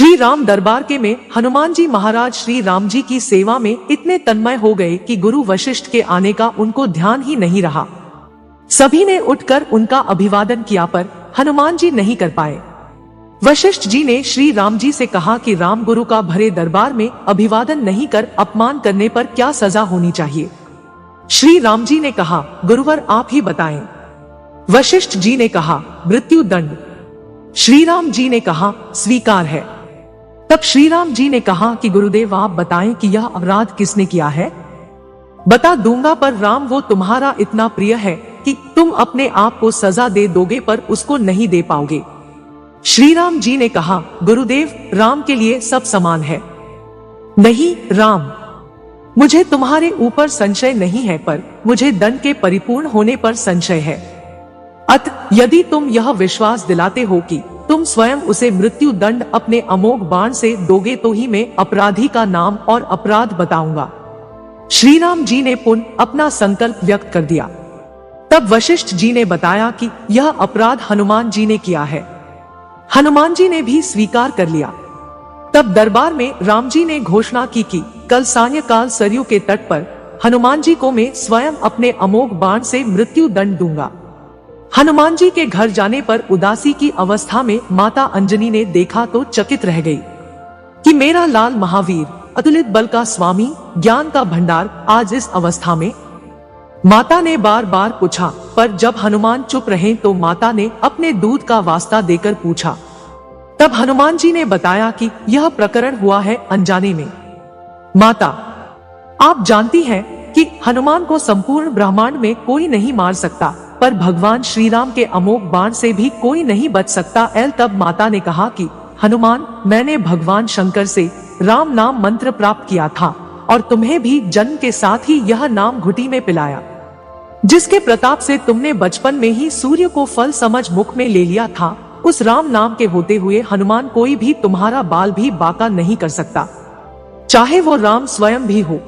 श्री राम दरबार के में हनुमान जी महाराज श्री राम जी की सेवा में इतने तन्मय हो गए कि गुरु वशिष्ठ के आने का उनको ध्यान ही नहीं रहा। सभी ने उठकर उनका अभिवादन किया पर हनुमान जी नहीं कर पाए। वशिष्ठ जी ने श्री राम जी से कहा कि राम गुरु का भरे दरबार में अभिवादन नहीं कर अपमान करने पर क्या सजा होनी चाहिए। श्री राम जी ने कहा, गुरुवर आप ही बताएं। वशिष्ठ जी ने कहा, मृत्यु दंड। श्री राम जी ने कहा, स्वीकार है। तब श्री राम जी ने कहा कि गुरुदेव आप बताएं कि यह अपराध किसने किया है। बता दूंगा पर राम वो तुम्हारा इतना प्रिय है कि तुम अपने आप को सजा दे दोगे पर उसको नहीं दे पाओगे। श्री राम जी ने कहा, गुरुदेव राम के लिए सब समान है। नहीं राम, मुझे तुम्हारे ऊपर संशय नहीं है पर मुझे दंड के परिपूर्ण होने पर संशय है। अतः यदि तुम यह विश्वास दिलाते हो कि तुम स्वयं उसे मृत्यु दंड अपने अमोघ बाण से दोगे तो ही मैं अपराधी का नाम और अपराध बताऊंगा। श्री राम जी ने पुनः अपना संकल्प व्यक्त कर दिया। तब वशिष्ठ जी ने बताया कि यह अपराध हनुमान जी ने किया है। हनुमान जी ने भी स्वीकार कर लिया। तब दरबार में राम जी ने घोषणा की कि कल सायंकाल सरयू के तट पर हनुमान जी को मैं स्वयं अपने अमोघ बाण से मृत्यु दंड दूंगा। हनुमान जी के घर जाने पर उदासी की अवस्था में माता अंजनी ने देखा तो चकित रह गई कि मेरा लाल महावीर, अतुलित बल का स्वामी, ज्ञान का भंडार आज इस अवस्था में। माता ने बार बार पूछा पर जब हनुमान चुप रहे तो माता ने अपने दूध का वास्ता देकर पूछा। तब हनुमान जी ने बताया कि यह प्रकरण हुआ है अनजाने में। माता, आप जानती हैं कि हनुमान को संपूर्ण ब्रह्मांड में कोई नहीं मार सकता पर भगवान श्री राम के अमोघ बाण से भी कोई नहीं बच सकता। तब माता ने कहा कि हनुमान, मैंने भगवान शंकर से राम नाम मंत्र प्राप्त किया था और तुम्हें भी जन्म के साथ ही यह नाम घुटी में पिलाया, जिसके प्रताप से तुमने बचपन में ही सूर्य को फल समझ मुख में ले लिया था। उस राम नाम के होते हुए हनुमान कोई भी तुम्हारा बाल भी बांका नहीं कर सकता, चाहे वो राम स्वयं भी हो।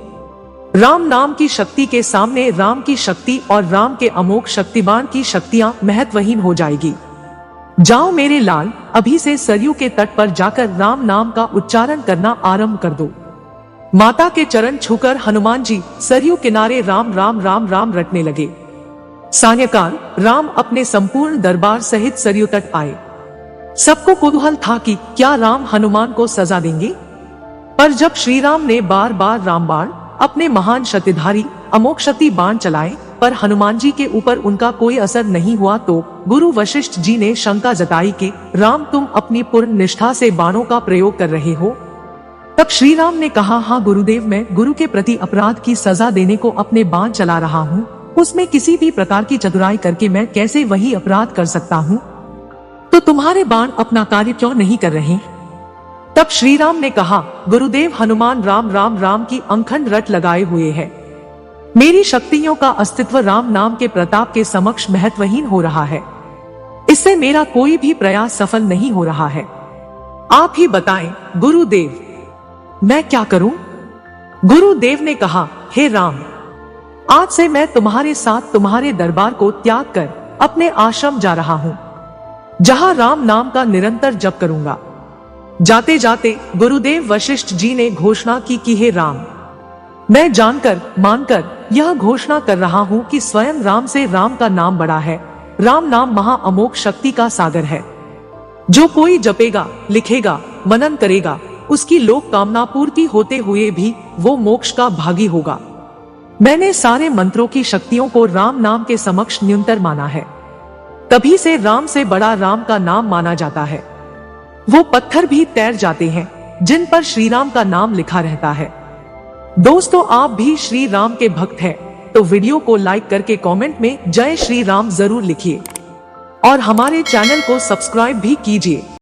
राम नाम की शक्ति के सामने राम की शक्ति और राम के अमोघ शक्तिबान की शक्तियां महत्वहीन हो जाएगी। जाओ मेरे लाल, अभी से सरयू के तट पर जाकर राम नाम का उच्चारण करना आरंभ कर दो। माता के चरण छूकर हनुमान जी सरयू किनारे राम राम राम राम रटने लगे। सायंकाल राम अपने संपूर्ण दरबार सहित सरयू तट आए। सबको कुतूहल था कि क्या राम हनुमान को सजा देंगे। पर जब श्री राम ने बार बार रामबाण अपने महान शक्तिधारी अमोघ शक्ति बाण चलाए पर हनुमान जी के ऊपर उनका कोई असर नहीं हुआ तो गुरु वशिष्ठ जी ने शंका जताई कि राम, तुम अपनी पूर्ण निष्ठा से बाणों का प्रयोग कर रहे हो। तब श्री राम ने कहा, हाँ गुरुदेव, मैं गुरु के प्रति अपराध की सजा देने को अपने बाण चला रहा हूँ। उसमें किसी भी प्रकार की चतुराई करके मैं कैसे वही अपराध कर सकता हूँ। तो तुम्हारे बाण अपना कार्य क्यों नहीं कर रहे। तब श्री राम ने कहा, गुरुदेव, हनुमान राम राम राम की अंखंड रट लगाए हुए है। मेरी शक्तियों का अस्तित्व राम नाम के प्रताप के समक्ष महत्वहीन हो रहा है। इससे मेरा कोई भी प्रयास सफल नहीं हो रहा है। आप ही बताएं गुरुदेव, मैं क्या करूं। गुरुदेव ने कहा, हे राम, आज से मैं तुम्हारे साथ तुम्हारे दरबार को त्याग कर अपने आश्रम जा रहा हूं, जहां राम नाम का निरंतर जप करूंगा। जाते जाते गुरुदेव वशिष्ठ जी ने घोषणा की कि हे राम, मैं जानकर मानकर यह घोषणा कर रहा हूं कि स्वयं राम से राम का नाम बड़ा है। राम नाम महा अमोघ शक्ति का सागर है। जो कोई जपेगा, लिखेगा, मनन करेगा, उसकी लोक कामना पूर्ति होते हुए भी वो मोक्ष का भागी होगा। मैंने सारे मंत्रों की शक्तियों को राम नाम के समक्ष न्यूनतर माना है। तभी से राम से बड़ा राम का नाम माना जाता है। वो पत्थर भी तैर जाते हैं जिन पर श्री राम का नाम लिखा रहता है। दोस्तों, आप भी श्री राम के भक्त हैं तो वीडियो को लाइक करके कमेंट में जय श्री राम जरूर लिखिए और हमारे चैनल को सब्सक्राइब भी कीजिए।